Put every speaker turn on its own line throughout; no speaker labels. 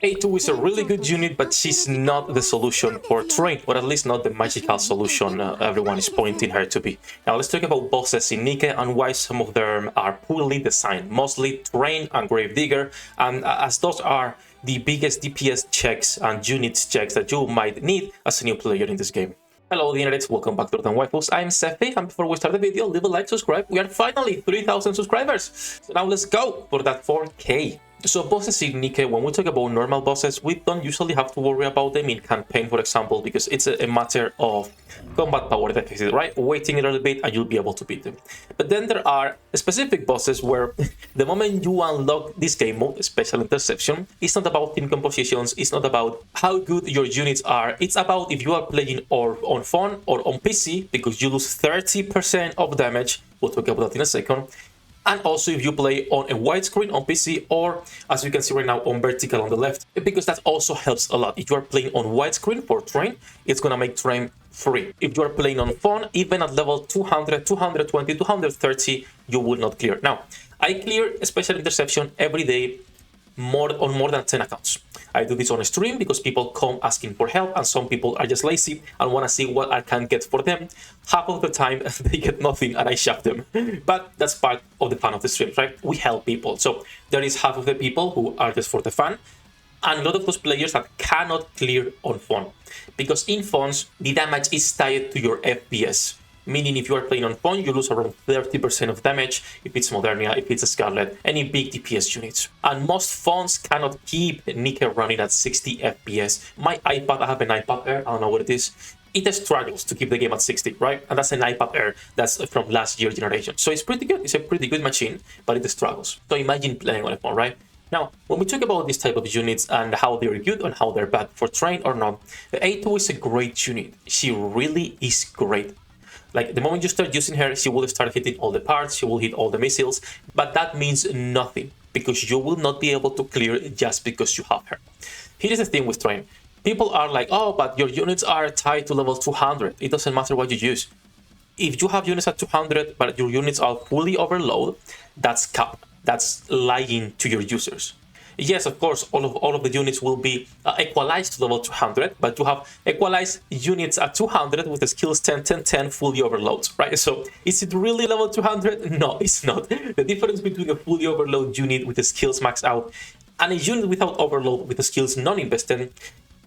A2 is a really good unit, but she's not the solution for Train, or at least not the magical solution everyone is pointing her to be. Now let's talk about bosses in NIKKE and why some of them are poorly designed, mostly Train and Gravedigger, and as those are the biggest DPS checks and units checks that you might need as a new player in this game. Hello the internet, welcome back to Waifus. I'm Sefi, and before we start the video, leave a like, subscribe. We are finally 3,000 subscribers. So now let's go for that 4K. So bosses in NIKKE, when we talk about normal bosses, we don't usually have to worry about them in campaign, for example, because it's a matter of combat power deficit, right? Waiting a little bit and you'll be able to beat them. But then there are specific bosses where the moment you unlock this game mode, Special Interception, it's not about team compositions, it's not about how good your units are, it's about if you are playing or on phone or on PC, because you lose 30% of damage. We'll talk about that in a second. And also if you play on a widescreen on PC, or as you can see right now on vertical on the left, because that also helps a lot. If you are playing on widescreen for Train, it's gonna make Train free. If you are playing on phone, even at level 200, 220, 230, you will not clear. Now, I clear a Special Interception every day on more than 10 accounts. I do this on stream because people come asking for help, and some people are just lazy and want to see what I can get for them. Half of the time they get nothing and I shove them, but that's part of the fun of the stream, right? We help people. So there is half of the people who are just for the fun, and a lot of those players that cannot clear on phone, because in phones the damage is tied to your FPS. Meaning if you are playing on phone, you lose around 30% of damage if it's Modernia, if it's a Scarlet, any big DPS units. And most phones cannot keep NIKKE running at 60 FPS. My iPad, I have an iPad Air, I don't know what it is. It struggles to keep the game at 60, right? And that's an iPad Air that's from last year generation. So it's pretty good, it's a pretty good machine, but it struggles. So imagine playing on a phone, right? Now, when we talk about this type of units and how they're good and how they're bad for Train or not, the A2 is a great unit. She really is great. Like, the moment you start using her, she will start hitting all the parts, she will hit all the missiles, but that means nothing, because you will not be able to clear just because you have her. Here's the thing with Train. People are like, oh, but your units are tied to level 200. It doesn't matter what you use. If you have units at 200, but your units are fully overloaded, that's cap. That's lying to your users. Yes, of course, all of the units will be equalized to level 200, but you have equalized units at 200 with the skills 10, 10, 10 fully overload, right? So is it really level 200? No, it's not. The difference between a fully overload unit with the skills maxed out and a unit without overload with the skills non-invested,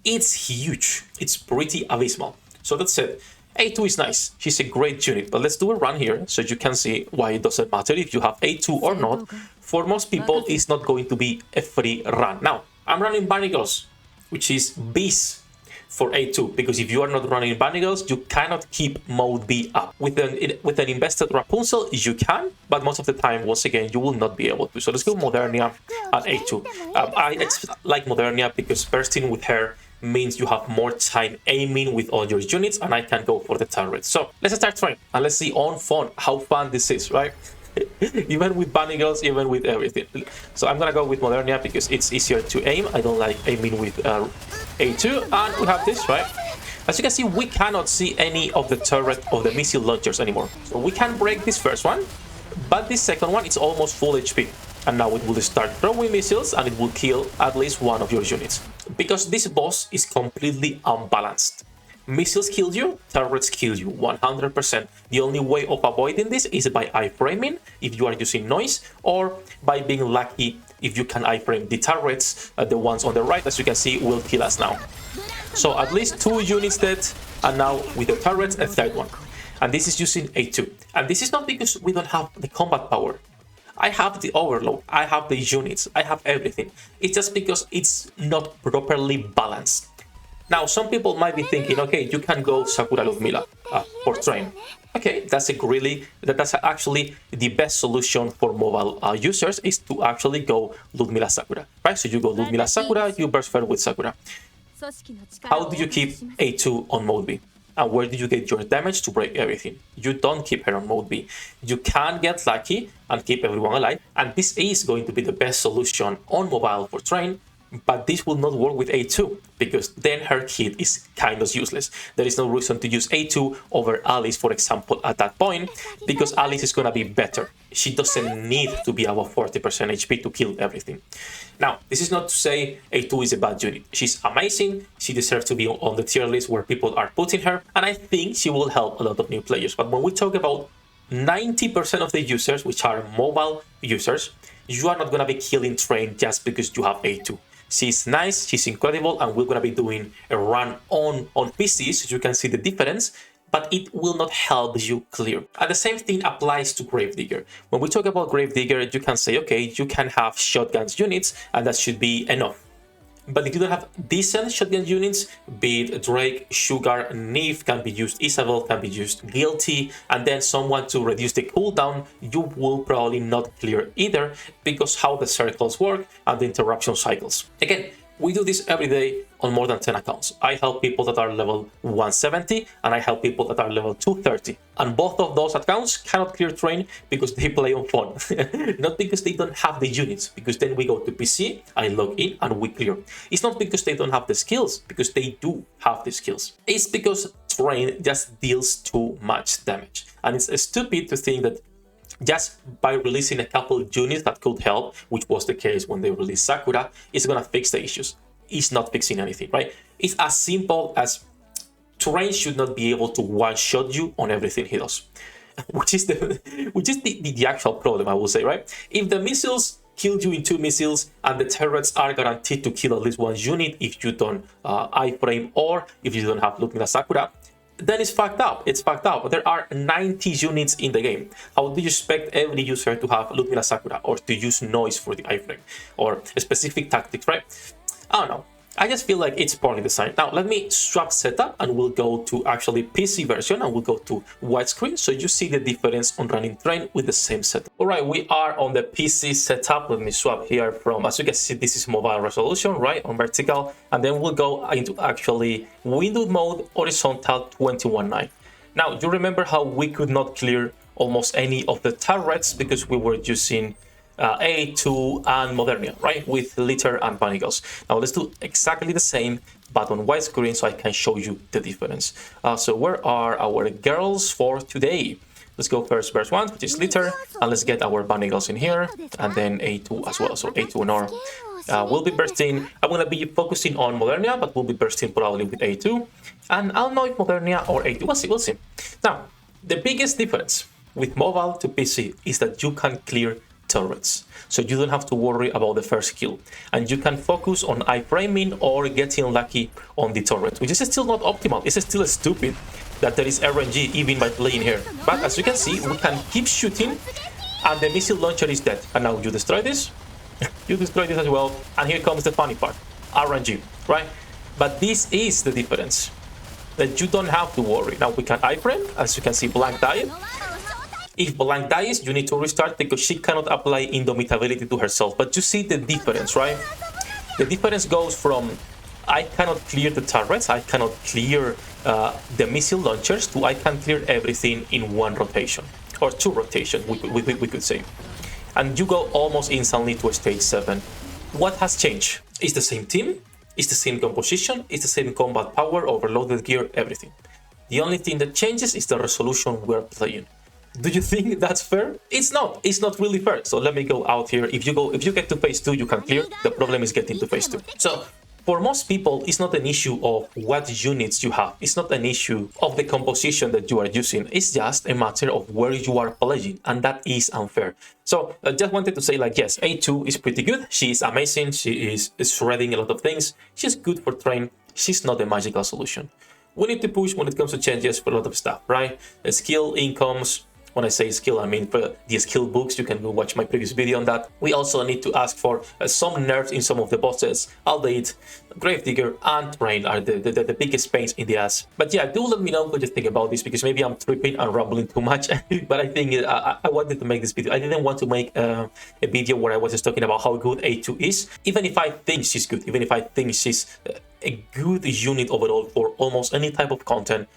it's huge. It's pretty abysmal. So that said, A2 is nice. She's a great unit, but let's do a run here so you can see why it doesn't matter if you have A2 or not. For most people, it's not going to be a free run. Now, I'm running Barnacles, which is Bs for A2, because if you are not running Barnacles, you cannot keep mode B up. With an invested Rapunzel, you can, but most of the time, once again, you will not be able to. So let's go Modernia at A2. I like Modernia because bursting with her means you have more time aiming with all your units, and I can go for the turret. So let's start trying, and let's see on phone how fun this is, right? Even with bunny girls, even with everything. So I'm gonna go with Modernia because it's easier to aim. I don't like aiming with A2, and we have this, right? As you can see, we cannot see any of the turret of the missile launchers anymore. So we can break this first one, but this second one is almost full HP. And now it will start throwing missiles and it will kill at least one of your units. Because this boss is completely unbalanced. Missiles kill you, turrets kill you, 100%. The only way of avoiding this is by iframing, if you are using noise, or by being lucky if you can iframe the turrets. The ones on the right, as you can see, will kill us now. So at least 2 units dead, and now with the turrets, a third one. And this is using A2. And this is not because we don't have the combat power. I have the overload, I have the units, I have everything. It's just because it's not properly balanced. Now, some people might be thinking, okay, you can go Sakura Ludmilla for Train. Okay, that's actually the best solution for mobile users, is to actually go Ludmilla Sakura, right? So you go Ludmilla Sakura, you burst fire with Sakura. How do you keep A2 on mode B? And where do you get your damage to break everything? You don't keep her on mode B. You can get lucky and keep everyone alive, and this is going to be the best solution on mobile for Train, But this will not work with A2 because then her kit is kind of useless. There is no reason to use A2 over Alice, for example, at that point, because Alice is going to be better. She doesn't need to be above 40% HP to kill everything. Now, this is not to say A2 is a bad unit. She's amazing. She deserves to be on the tier list where people are putting her. And I think she will help a lot of new players. But when we talk about 90% of the users, which are mobile users, you are not going to be killing Train just because you have A2. She's nice, she's incredible, and we're going to be doing a run on PCs so you can see the difference, but it will not help you clear. And the same thing applies to Gravedigger. When we talk about Gravedigger, you can say, okay, you can have shotguns units, and that should be enough. But if you don't have decent shotgun units, be it Drake, Sugar, Neve can be used, Isabel can be used, Guilty, and then someone to reduce the cooldown, you will probably not clear either because how the circles work and the interruption cycles. Again, we do this every day on more than 10 accounts. I help people that are level 170 and I help people that are level 230. And both of those accounts cannot clear Train because they play on phone. Not because they don't have the units, because then we go to PC, I log in and we clear. It's not because they don't have the skills, because they do have the skills. It's because Train just deals too much damage. And it's stupid to think that just by releasing a couple of units that could help, which was the case when they released Sakura, it's gonna fix the issues. It's not fixing anything, right? It's as simple as Train should not be able to one-shot you on everything he does, which is the actual problem, I will say, right? If the missiles kill you in 2 missiles and the turrets are guaranteed to kill at least 1 unit if you don't iframe or if you don't have Lumina Sakura, then it's fucked up. It's fucked up. There are 90 units in the game. How do you expect every user to have Lumina Sakura or to use noise for the iframe or specific tactics, right? I don't know. I just feel like it's poorly designed. Now, let me swap setup and we'll go to actually PC version and we'll go to widescreen so you see the difference on running Train with the same setup. All right, we are on the PC setup. Let me swap here from, as you can see, this is mobile resolution, right, on vertical. And then we'll go into actually window mode, horizontal 21:9. Now, you remember how we could not clear almost any of the turrets because we were using A2 and Modernia, right, with Litter and Panigos. Now let's do exactly the same, but on widescreen so I can show you the difference. So where are our girls for today? Let's go first verse 1, which is Litter, and let's get our Panigos in here, and then A2 as well. So A2 and R will be bursting. I'm going to be focusing on Modernia, but we'll be bursting probably with A2. And I'll know if Modernia or A2. We'll see. Now, the biggest difference with mobile to PC is that you can clear turrets, so you don't have to worry about the first kill, and you can focus on iframing or getting lucky on the turret, which is still not optimal. It's still stupid that there is RNG even by playing here, but as you can see, we can keep shooting and the missile launcher is dead. And now you destroy this, you destroy this as well, and here comes the funny part, RNG, right? But this is the difference, that you don't have to worry. Now we can iframe, as you can see, Blank died. If Blank dies, you need to restart because she cannot apply indomitability to herself. But you see the difference, right? The difference goes from I cannot clear the turrets, I cannot clear the missile launchers, to I can clear everything in 1 rotation. Or 2 rotations, we could say. And you go almost instantly to stage 7. What has changed? It's the same team, it's the same composition, it's the same combat power, overloaded gear, everything. The only thing that changes is the resolution we're playing. Do you think that's fair? It's not really fair. So let me go out here. If you get to phase 2, you can clear. The problem is getting to phase 2. So for most people, it's not an issue of what units you have. It's not an issue of the composition that you are using. It's just a matter of where you are playing, and that is unfair. So I just wanted to say, like, yes, A2 is pretty good. She is amazing. She is shredding a lot of things. She's good for Train. She's not a magical solution. We need to push when it comes to changes for a lot of stuff, right? Skill, incomes. When I say skill, I mean for the skill books. You can go watch my previous video on that. We also need to ask for some nerfs in some of the bosses. Albeit, Gravedigger and Train are the biggest pains in the ass. But yeah, do let me know what you think about this, because maybe I'm tripping and rambling too much. But I think I wanted to make this video. I didn't want to make a video where I was just talking about how good A2 is. Even if I think she's good, even if I think she's a good unit overall for almost any type of content,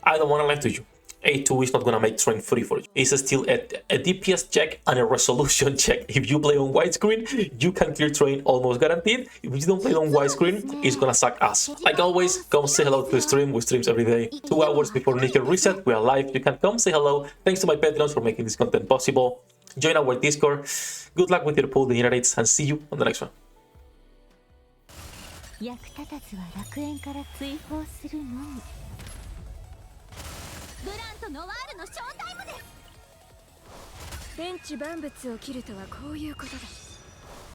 I don't want to lie to you. A2 is not gonna make train free for you. It's still a DPS check and a resolution check. If you play on widescreen, you can clear train almost guaranteed. If you don't play on widescreen, it's gonna suck ass. Like always, come say hello to the stream. We streams every day. 2 hours before NIKKE reset, we are live. You can come say hello. Thanks to my patrons for making this content possible. Join our Discord. Good luck with your pool generates and see you on the next one.
役立たずは楽園から追放するのみ。ブランとノワールのショータイムです。天地万物を切るとはこういうことだ。